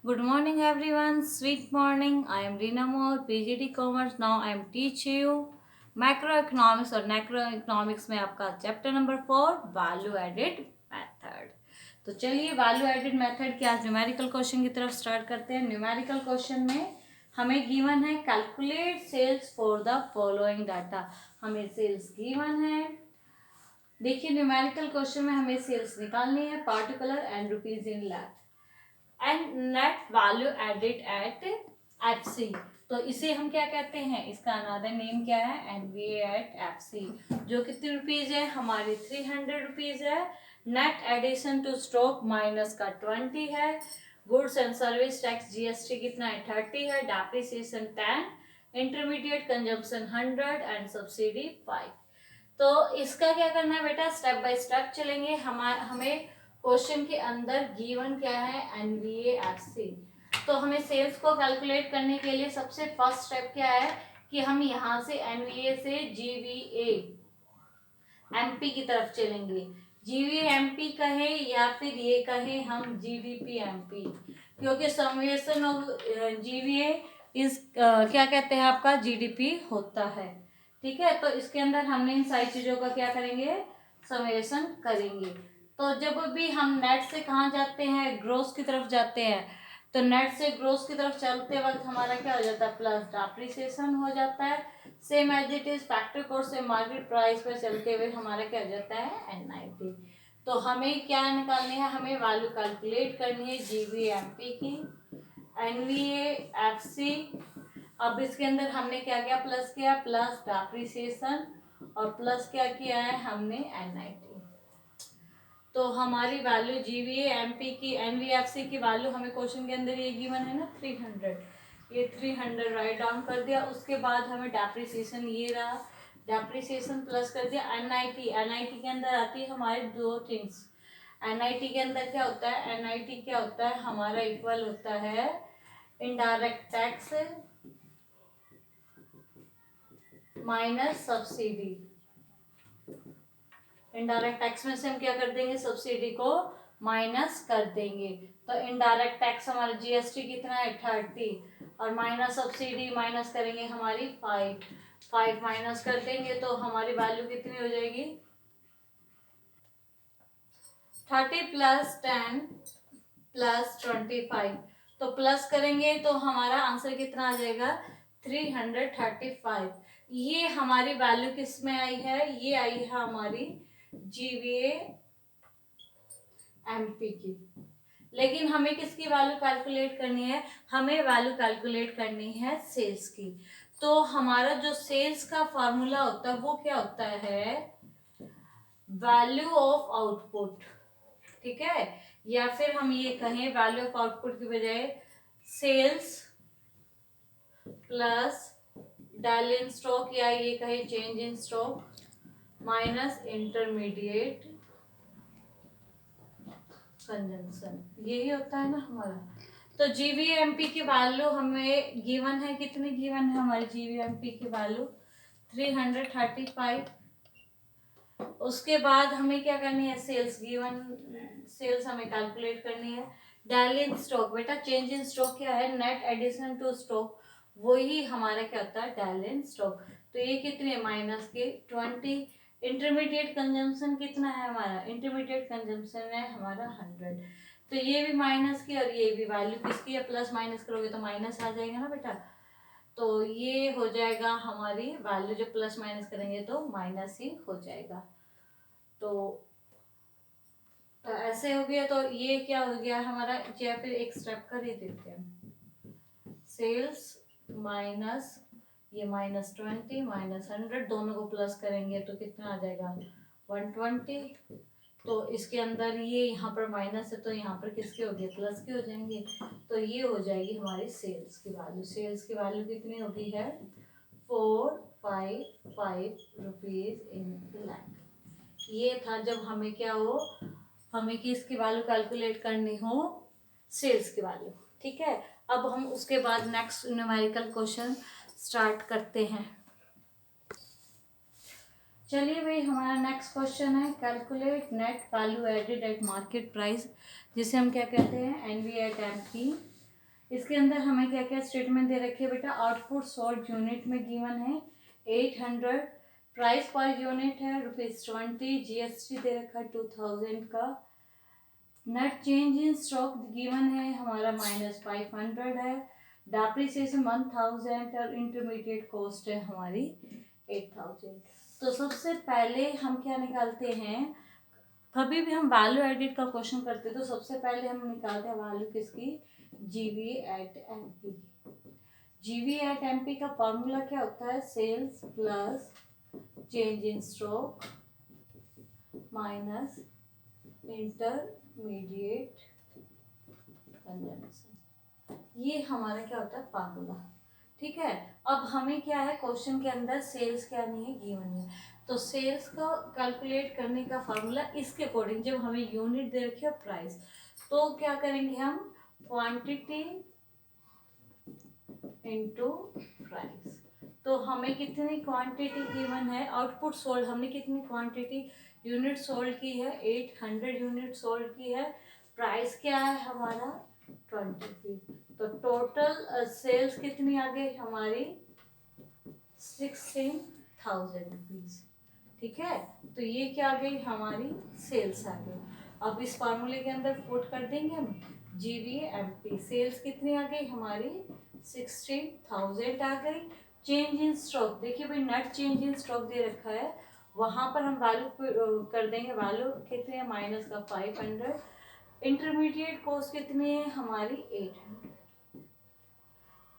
Good morning, everyone. Sweet morning. I am Rina Moore, PGD Commerce. Now I am teach you macroeconomics और macroeconomics में आपका chapter number 4 value added method. तो चलिए value added method के आज numerical question की तरफ start करते हैं। न्यूमेरिकल क्वेश्चन में हमें गिवन है calculate sales for the following data. हमें सेल्स गिवन है। देखिए न्यूमेरिकल क्वेश्चन में हमें सेल्स निकालनी है, particular and rupees in lakh and net value added at FC. तो इसे हम क्या कहते हैं, इसका अनदर नेम क्या है, एनवीए एट एफसी। जो कितनी रुपीज है हमारी 300 रुपीज है। Net addition to stock minus का 20 है। Goods and service tax GST कितना है 30 है। Depreciation 10, intermediate consumption 100 and subsidy 5। तो इसका क्या करना है बेटा, स्टेप बाय स्टेप चलेंगे। हमें क्वेश्चन के अंदर गिवन क्या है, एनवीएएफसी। तो हमें सेल्स को कैलकुलेट करने के लिए सबसे फर्स्ट स्टेप क्या है कि हम यहाँ से एनवीए से जीवीए एमपी की तरफ चलेंगे। जीवीए एमपी कहे या फिर ये कहे हम जीवीपी एमपी, क्योंकि समेशन ऑफ जीवीए इस क्या कहते हैं आपका जीडीपी होता है। ठीक है, तो इसके अंदर हमने इन सारी चीजों का क्या करेंगे, समेशन करेंगे। तो जब भी हम नेट से कहाँ जाते हैं, ग्रोस की तरफ जाते हैं, तो नेट से ग्रोस की तरफ चलते वक्त हमारा क्या हो जाता है, प्लस डेप्रिसिएशन हो जाता है। Same as it is factor cost से मार्केट प्राइस पर चलते हुए हमारा क्या हो जाता है, एनआईटी। तो हमें क्या निकालनी है, हमें वैल्यू कैलकुलेट करनी है जीवीएमपी की, एनवीएएफसी। अब इसके अंदर हमने क्या किया, प्लस किया, प्लस डेप्रिसिएशन और प्लस क्या किया है हमने, एनआईटी। तो हमारी वैल्यू जीवीए एमपी की एनवीएफसी की वैल्यू हमें क्वेश्चन के अंदर ये गिवन है ना 300, ये 300 राइट डाउन कर दिया। उसके बाद हमें डेप्रिसिएशन ये रहा, डेप्रिसिएशन प्लस कर दिया एनआईटी। एनआईटी के अंदर आती है हमारी दो थिंग्स। एनआईटी के अंदर क्या होता है, एनआईटी क्या होता है हमारा, इक्वल होता है indirect tax minus subsidy. Indirect tax में से हम क्या कर देंगे, सब्सिडी को माइनस कर देंगे। तो इनडायरेक्ट टैक्स हमारा जीएसटी कितना है 30 और माइनस सब्सिडी माइनस करेंगे हमारी 5 माइनस कर देंगे तो हमारी वैल्यू कितनी हो जाएगी, 30 प्लस 10 प्लस 25। तो प्लस करेंगे तो हमारा आंसर कितना आ जाएगा, 335। ये हमारी वैल्यू किस में आई है, ये आई है हमारी जीवीए एमपी की। लेकिन हमें किसकी वैल्यू कैलकुलेट करनी है, हमें वैल्यू कैलकुलेट करनी है सेल्स की। तो हमारा जो सेल्स का फॉर्मूला होता है वो क्या होता है, वैल्यू ऑफ आउटपुट। ठीक है, या फिर हम ये कहें वैल्यू ऑफ आउटपुट की बजाय sales plus del in stock, या ये कहे change in stock minus intermediate consumption, यही होता है ना हमारा। तो जीवीएमपी की वैल्यू हमें गिवन है, कितनी गिवन है हमारी जीवीएमपी की वैल्यू 335। उसके बाद हमें क्या करनी है, सेल्स गिवन, सेल्स हमें कैलकुलेट करनी है। डेल इन स्टॉक, बेटा चेंज इन स्टॉक क्या है, नेट एडिशन टू स्टॉक, वही हमारा क्या होता है, डेल इन स्टॉक। तो ये कितनी है, माइनस के 20। इंटरमीडिएट कंजम्पशन कितना है हमारा, इंटरमीडिएट कंजम्पशन है हमारा 100। तो ये भी माइनस की और ये भी, वैल्यू किसकी है, प्लस माइनस करोगे तो माइनस आ जाएगा ना बेटा। तो ये हो जाएगा हमारी वैल्यू, जब प्लस माइनस करेंगे तो माइनस ही हो जाएगा। तो ऐसे हो गया। तो ये क्या हो गया हमारा, या फिर एक स्टेप कर ही देते हैं, सेल्स माइनस ये -20 -100, दोनों को प्लस करेंगे तो कितना आ जाएगा 120। तो इसके अंदर ये यहाँ पर माइनस है तो यहाँ पर किसके हो गए, प्लस के हो जाएंगे। तो ये हो जाएगी हमारी सेल्स की वैल्यू। सेल्स की वैल्यू कितनी होगी है 455 रुपीज इन लाख। ये था जब हमें क्या हो, हमें किसकी वैल्यू कैलकुलेट करनी हो, सेल्स की वैल्यू। ठीक है, अब हम उसके बाद नेक्स्ट न्यूमेरिकल क्वेश्चन स्टार्ट करते हैं। चलिए भाई, हमारा नेक्स्ट क्वेश्चन है calculate net value added at market price, जिसे हम क्या कहते हैं, एनवी एट एम की। इसके अंदर हमें क्या क्या स्टेटमेंट दे रखी है बेटा, आउटपुट सोल्ड यूनिट में गिवन है 800, प्राइस पर यूनिट है ₹20, जीएसटी दे रखा है 2000 का, net change in stock given है हमारा -500 है, डेप्रिसिएशन 1000 और इंटरमीडिएट कॉस्ट है हमारी 8000। तो सबसे पहले हम क्या निकालते हैं, कभी भी हम वैल्यू एडिट का क्वेश्चन करते हैं तो सबसे पहले हम निकालते हैं वैल्यू किसकी, GV at MP. GV at MP का फॉर्मूला क्या होता है, sales plus change in stock minus intermediate consumption, ये हमारा क्या होता है फार्मूला। ठीक है, अब हमें क्या है क्वेश्चन के अंदर सेल्स क्या नहीं है, गिवन है, तो सेल्स को कैलकुलेट करने का फार्मूला इसके अकॉर्डिंग, जब हमें यूनिट दे रखी है प्राइस, तो क्या करेंगे हम, क्वांटिटी इनटू प्राइस। तो हमें कितनी क्वांटिटी गिवन है, आउटपुट सोल्ड हमने कितनी क्वांटिटी यूनिट सोल्ड की है, 800 यूनिट सोल्ड की है, प्राइस क्या है हमारा 20, तो टोटल सेल्स कितनी आ गई हमारी 16,000 रुपीज। ठीक है, तो ये क्या आ गई हमारी सेल्स आ गई। अब इस फार्मूले के अंदर पुट कर देंगे हम GVMP, सेल्स कितनी आ गई हमारी 16,000 आ गई। चेंज इन स्टॉक, देखिए भाई नेट चेंज इन स्टॉक दे रखा है, वहां पर हम वैल्यू कर देंगे, वैल्यू कितनी है माइनस का 500, इंटरमीडिएट कॉस्ट कितनी है हमारी 800।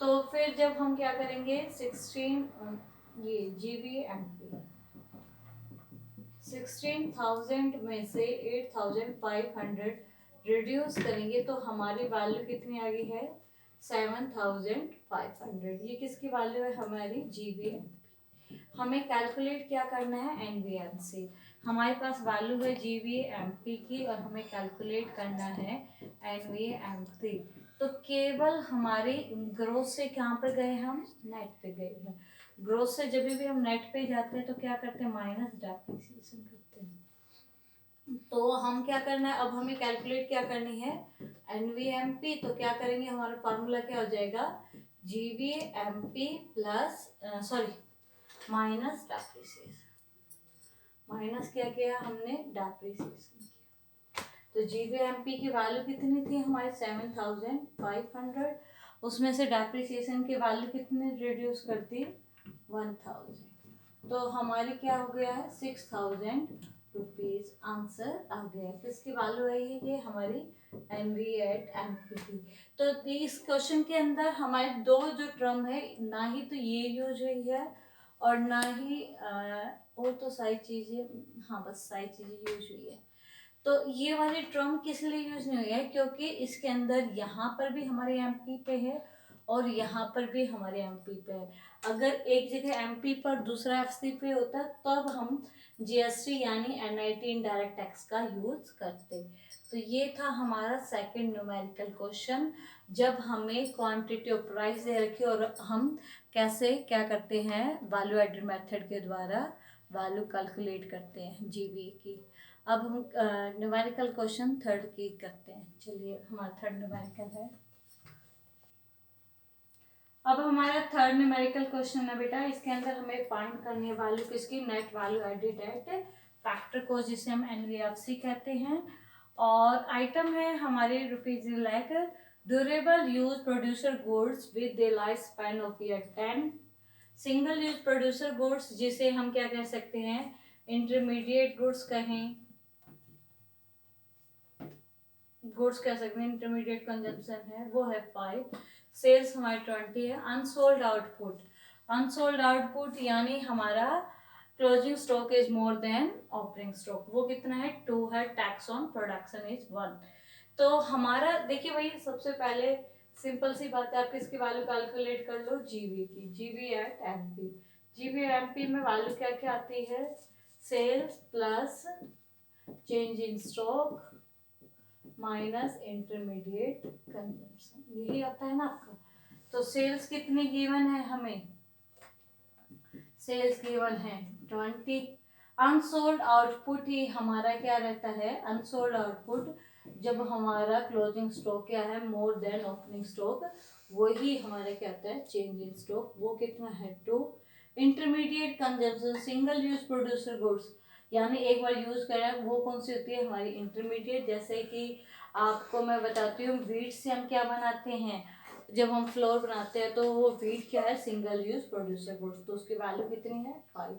तो फिर जब हम क्या करेंगे 16 ये GVMP 16,000 में से 8,500 रिड्यूस करेंगे तो हमारी वैल्यू कितनी आ गई है 7,500। ये किसकी वैल्यू है हमारी GVMP। हमें कैलकुलेट क्या करना है NVMC, हमारे पास वैल्यू है GVMP की और हमें कैलकुलेट करना है NVMC। तो केवल हमारे ग्रोथ से कहाँ पे गए, हम नेट पे गए हैं। ग्रोथ से जब भी हम नेट पे जाते हैं तो क्या करते हैं, माइनस डेप्रिसिएशन करते हैं। तो हम क्या करना है, अब हमें कैलकुलेट क्या करनी है NVMP, तो क्या करेंगे हमारा फार्मूला क्या हो जाएगा GVMP plus minus depreciation, minus क्या किया हमने डेप्रिसिएशन। तो GVMP की वैल्यू कितनी थी हमारी 7,500, उसमें से डेप्रिसिएशन की वैल्यू कितनी रिड्यूस करती 1,000, तो हमारी क्या हो गया है 6,000 रुपीज। आंसर आ गया, किसकी वैल्यू है ये हमारी NVMP की। तो इस क्वेश्चन के अंदर हमारे दो जो टर्म है, ना ही तो ये यूज हुई है और ना ही और तो सारी चीजें, हाँ बस सारी चीजें यूज हुई है। तो ये वाली टर्म किस लिए यूज नहीं हुई है, क्योंकि इसके अंदर यहाँ पर भी हमारे MP पे है और यहाँ पर भी हमारे MP पे है। अगर एक जगह MP पर दूसरा FC पे होता तब हम GST यानी NIT इनडायरेक्ट टैक्स का यूज करते। तो ये था हमारा सेकंड न्यूमेरिकल क्वेश्चन, जब हमें क्वांटिटी ऑफ प्राइस दे रखी और हम कैसे क्या करते हैं वैल्यू एडेड मेथड के द्वारा वैल्यू कैलकुलेट करते हैं GV की। अब हम न्यूमेरिकल क्वेश्चन थर्ड की करते हैं। चलिए हमारा थर्ड न्यूमेरिकल है। अब हमारा थर्ड न्यूमेरिकल क्वेश्चन है बेटा, इसके अंदर हमें फाइंड करनी है वैल्यू किसकी, net value added at factor को, जिसे हम NVFC कहते हैं। और आइटम है हमारे ₹1,00,000, durable use producer goods with the life span of year 10, single use producer goods जिसे हम क्या कह सकते हैं इंटरमीडिएट गुड्स कहें, गुड्स कह सकते हैं, इंटरमीडिएट कंजम्पशन है वो है 5, सेल्स हमारी 20 है। अनसोल्ड आउटपुट, अनसोल्ड आउटपुट यानी हमारा closing stock is more than opening stock, वो कितना है 2 है। Tax on production is 1। तो हमारा देखिए भाई सबसे पहले सिंपल सी बात है, आप किसकी वैल्यू कैलकुलेट कर लो GV की, GV at MP। GV MP में वैल्यू क्या क्या आती है, sales plus change in stock minus intermediate consumption, यही आता है ना आपका। तो सेल्स कितनी गिवन है हमें, सेल्स गिवन है 20। अनसोल्ड आउटपुट ही हमारा क्या रहता है, अनसोल्ड आउटपुट जब हमारा क्लोजिंग स्टॉक क्या है मोर देन ओपनिंग स्टॉक, वही हमारा क्या होता है चेंज इन स्टॉक। वो कितना है 2। Intermediate consumption single use producer goods, यानी एक बार यूज करें वो कौन सी होती है हमारी इंटरमीडिएट। जैसे कि आपको मैं बताती हूँ वीट से हम क्या बनाते हैं, जब हम फ्लोर बनाते हैं तो वो वीट क्या है सिंगल यूज प्रोड्यूसर गुड्स, तो उसकी वैल्यू कितनी है 5।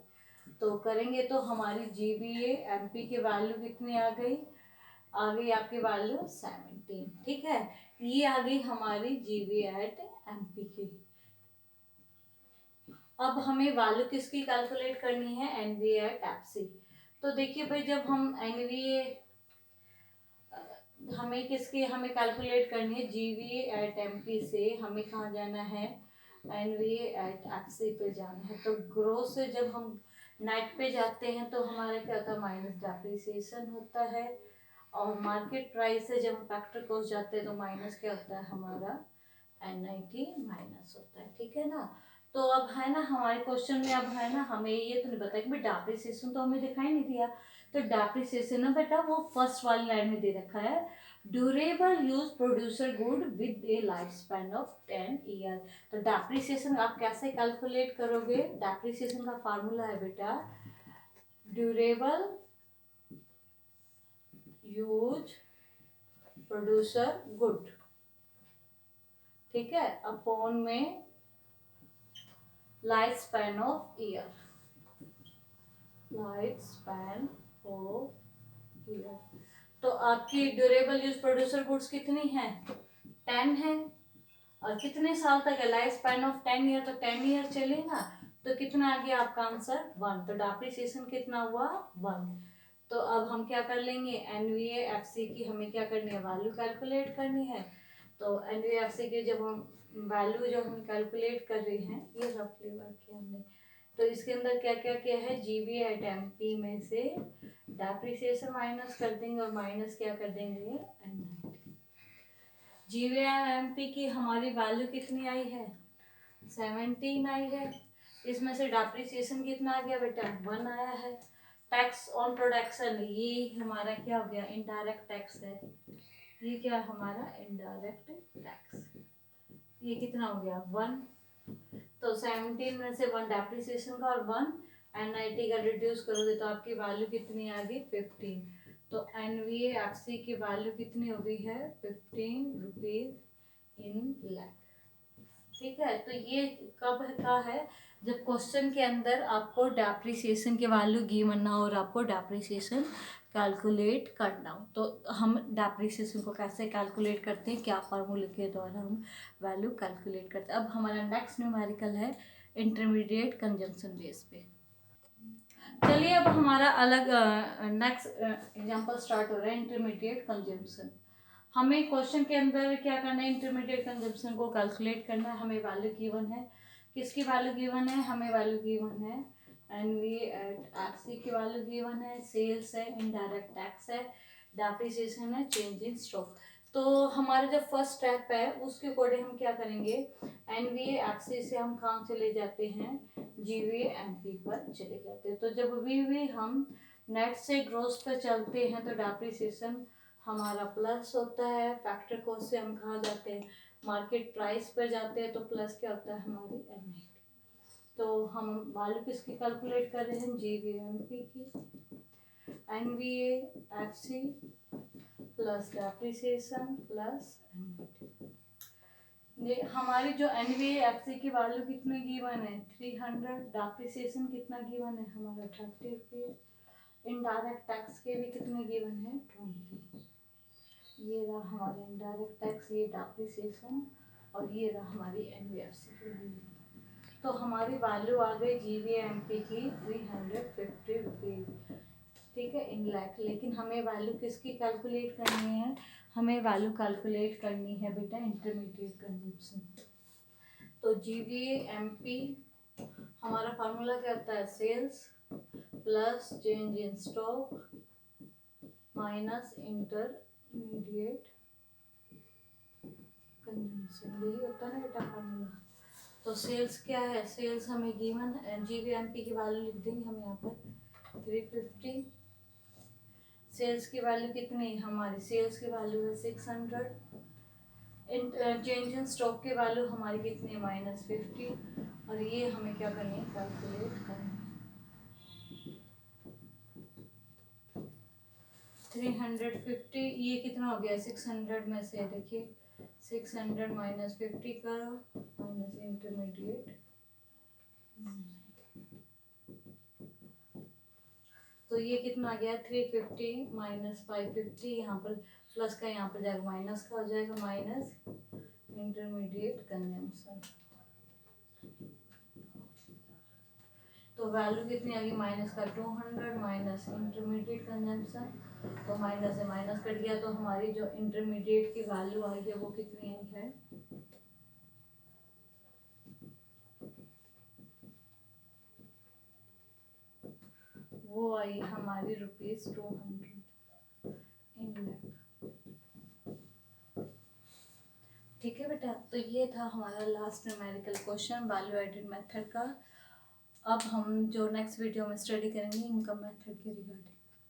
तो करेंगे तो हमारी GVA MP की वैल्यू कितनी आ गई आपकी वैल्यू 17। ठीक है, ये आ गई हमारी GVA एट MP की। अब हमें वैल्यू किसकी कैलकुलेट करनी है NVA एट FC। तो देखिए भाई जब हम NVA हमें किसकी हमें कैलकुलेट करनी है GVA एट MP से हमें कहाँ जाना है NVA एट FC पे जाना है। तो ग्रोस से जब हम नेट पे जाते हैं तो हमारा क्या होता है माइनस डेप्रिसिएशन होता है, और मार्केट प्राइस से जब हम फैक्टर कॉस्ट जाते हैं तो माइनस क्या होता है हमारा NIT माइनस होता है। ठीक है ना। तो अब है ना हमारे क्वेश्चन में अब है ना हमें ये तो नहीं बताया कि डेप्रिसिएशन तो हमें दिखाई नहीं दिया, तो डेप्रिसिएशन ना बेटा वो फर्स्ट वाली लाइन में दे रखा है durable use producer good with A life span of 10 year. तो डेप्रिसिएशन आप कैसे कैलकुलेट करोगे, डेप्रिसिएशन का फार्मूला है बेटा ड्यूरेबल यूज प्रोड्यूसर गुड, ठीक है, अपॉन में life span of year, life span of year. तो आपकी ड्यूरेबल यूज प्रोड्यूसर गुड्स कितनी है 10 है, और कितने साल तक है लाइफ स्पैन ऑफ 10 ईयर, तो 10 ईयर चलेगा। तो कितना आ गया आपका आंसर 1, तो डेप्रिसिएशन कितना हुआ 1। तो अब हम क्या कर लेंगे NVA FC की हमें क्या करनी है वैल्यू कैलकुलेट करनी है। तो NVA FC की जब हम वैल्यू जो हम कैलकुलेट कर रहे हैं ये रफली वर्क किया हमने, तो इसके अंदर क्या क्या किया है GVA एट MP में से डेप्रिसिएशन माइनस कर देंगे और माइनस क्या कर देंगे GVA MP की हमारी वैल्यू कितनी आई है 17 आई है। इसमें से डेप्रिसिएशन कितना आ गया बेटा 1 आया है। टैक्स ऑन प्रोडक्शन ये हमारा क्या हो गया इनडायरेक्ट टैक्स है, ये क्या हमारा इनडायरेक्ट टैक्स, ये कितना हो गया 1। तो 17 में से 1 डेप्रिसिएशन का और 1 NIT का रिड्यूस करोगे तो आपकी वैल्यू कितनी आ गई 15। तो NVA FC की वैल्यू कितनी हो गई है 15 रुपीज इन लैख। ठीक है, तो ये कब का है जब क्वेश्चन के अंदर आपको डेप्रिसिएशन की वैल्यू गिवन ना हो और आपको डेप्रिसिएशन कैलकुलेट करना हो। तो हम डेप्रिसिएशन को कैसे कैलकुलेट करते हैं, क्या फार्मूले के द्वारा हम वैल्यू कैलकुलेट करते हैं। अब हमारा नेक्स्ट न्यूमेरिकल है इंटरमीडिएट कंजम्पशन बेस पे। चलिए अब हमारा अलग नेक्स्ट एग्जांपल स्टार्ट हो रहा है इंटरमीडिएट कंजम्पशन। हमें क्वेश्चन के अंदर क्या करना है इंटरमीडिएट कंजम्पशन को कैलकुलेट करना है। हमें वैल्यू गिवन है, किसकी वैल्यू गिवन है हमें वैल्यू गिवन है NVA एट FC की वैल्यू गिवन है, सेल्स है, इनडायरेक्ट टैक्स है, डेप्रिसिएशन है, चेंज इन स्टॉक। तो हमारा जो फर्स्ट स्टेप है उसके अकॉर्डिंग हम क्या करेंगे NVA FC से हम कहाँ चले जाते हैं GVA MP पर चले जाते हैं। तो जब भी हम नेट से ग्रोस पर चलते हैं तो डेप्रिसिएशन हमारा प्लस होता है, फैक्टर कॉस्ट से हम कहाँ जाते हैं मार्केट प्राइस पर जाते हैं तो प्लस क्या होता है हमारी NIT। तो हम वैल्यू किसकी कैलकुलेट कर रहे हैं GVA MP की, NVA FC plus depreciation plus NIT। हमारी जो NVA FC की वैल्यू कितनी गिवन है 300, डेप्रिसिएशन कितना गिवन है हमारा 30 रुपीज, इनडायरेक्ट टैक्स के भी कितने गिवन है 20। ये रहा हमारे इनडायरेक्ट टैक्स, ये डेप्रिसिएशन और ये रहा हमारी NVA FC की वैल्यू। तो हमारी वैल्यू आ गई GVA MP की 350 रुपीज, ठीक है इन लैख। लेकिन हमें वैल्यू किसकी कैलकुलेट करनी है, हमें वैल्यू कैलकुलेट करनी है बेटा इंटरमीडिएट कंजम्पशन। तो GVA MP हमारा फार्मूला क्या होता है sales plus change in stock minus intermediate consumption, यही होता है ना बेटा फार्मूला। तो सेल्स क्या है, सेल्स हमें गिवन GVA MP की वैल्यू लिख देंगे हम यहाँ पर 350, सेल्स की वैल्यू कितनी, हमारी सेल्स की वैल्यू है 600। चेंज इन स्टॉक की वैल्यू हमारी कितनी है, -50। और ये हमें क्या करनी है, कैलकुलेट करनी है। 350, ये कितना हो गया 600 में से, देखिए 600 -50 करो, माइनस इंटरमीडिएट, तो ये कितना आ गया 350 -550, यहाँ पर प्लस का यहाँ पर जाएगा माइनस का हो जाएगा, माइनस इंटरमीडिएट कंजम्पशन। तो वैल्यू कितनी आ गई, माइनस का 200 माइनस इंटरमीडिएट कंजम्पशन, तो माइनस से माइनस कट गया, तो हमारी जो इंटरमीडिएट की वैल्यू आई है वो कितनी आई है, वो आई हमारी ₹200 इन लैख। ठीक है बेटा, तो ये था हमारा last numerical question value added method का। अब हम जो नेक्स्ट वीडियो में स्टडी करेंगे इनकम मेथड के रिगार्डिंग।